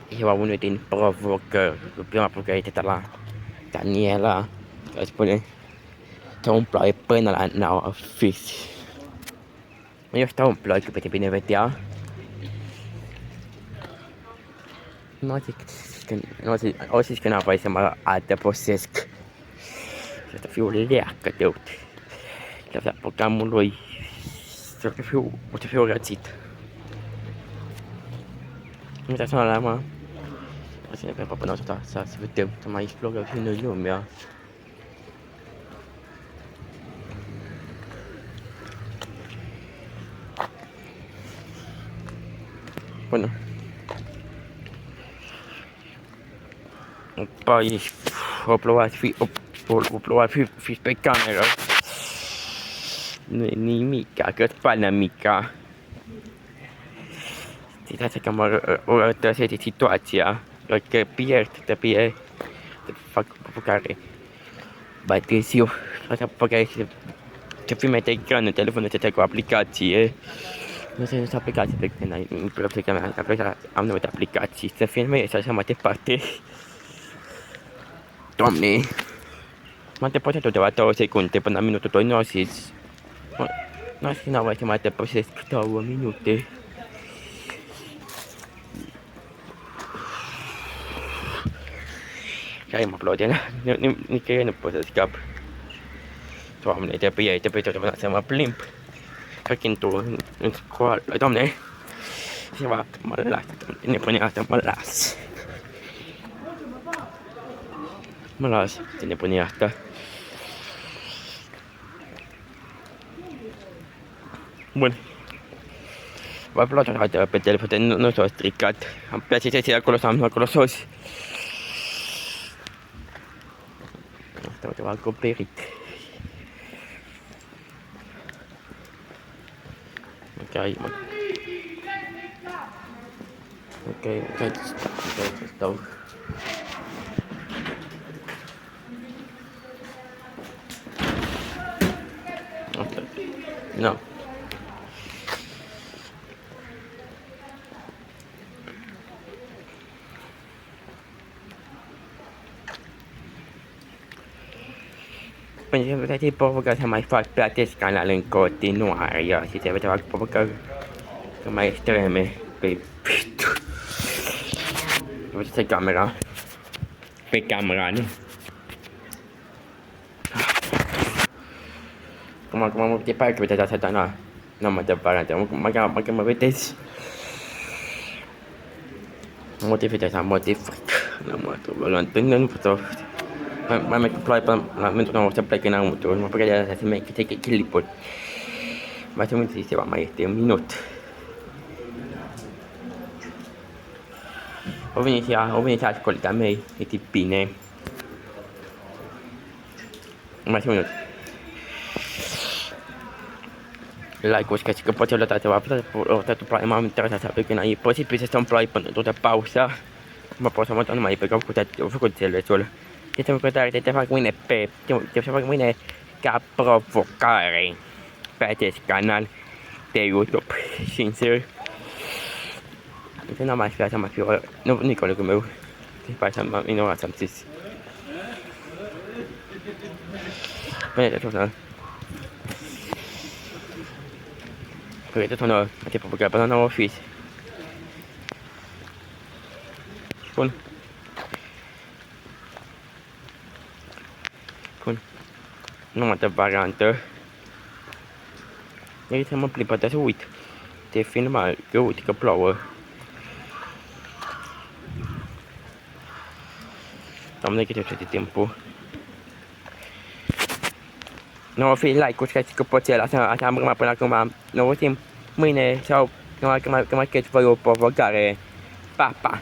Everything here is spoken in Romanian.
Era unul din provocări. Prima provocare este la Daniela, care spune să un ploaie până la 9 fix. Eu stau în ploaie, că pe bine vedea. O zic că n-am voie să mă adăpostesc. Să fiu leacă de uite. Să programul lui. Să fiu rățit. Nu uitați la alarma. O să ne vedem până o să vedem, să mai explorăm și noi lumea. Bună. Păi, o plouat fi pe cameră. Nu e nimica, că spală mica. Uitați că mă rătăsește situația. Că pierd, trebuie să fac provocare. Mai târziu, asta provocare să filme de ecranul telefonul să cu aplicație. Nu sunt aplicații pe care am nevoie de aplicații, să filmez și așa mai departe. Doamne! Mă depășesc tot de la 2 secunde până la minutul 2, nu o zis. Nu o zis, n-am să mai depășesc 2 minute. Care mă aplaude, nicăieri nu pot să scap. Doamne, trebuie totdeauna să mă plimb. Că intrul în școală, doamne, ceva, mă las, nebunia asta, mă las. Mă las de nebunia asta. Bun. V-a plăcut o dată pe telefon, nu s-a stricat. Am place să ții acolo sau am acolo sus. Asta o acoperit. Ok, stau. No. Pentru că vedeți provocări să mai fac pe acest canal în continuare și să vedeți provocări mai extreme pe vedeți camera pe camera, nu? Cum mă de parcă vedeți asta, dar nu mă depără, măcar mă vedeți. Motiv de asta, motiv. Mă întâlnesc, nu pot să mai merg cu ploaie până la momentul ăsta o să plec înăuntru. Mă pregăteam să merg clipul. Mai sunt multe ceva, mai este un minut. O venit alți colegi mei, este bine. Mai sunt un minut. Like-ul și că poți lăsa ceva, o dată ploaie, m-am interesat să plec e posibil să stau în ploaie până toată pauza. Mă pot să mă dau numai pe că au făcut înțelesul. Este o pregătare, te fac mâine te fac mâine ca provocare pe acest canal de YouTube, sincer. N-am mai spus, am fi o... Nu-i colegul meu. După aceea m-am ignorat, am zis. Până de tot, până de tot, mă te provocare până la office. Bun. Bun. Nu mă dă variantă. Ei să mă plimb, dar să uit. Te filma, că uite că plouă. Am neghet de timpul. Nu o fi like-uri, că poți așa am rămas până acum. Ne auzim mâine sau când mai căci voi o provocare. Pa, pa!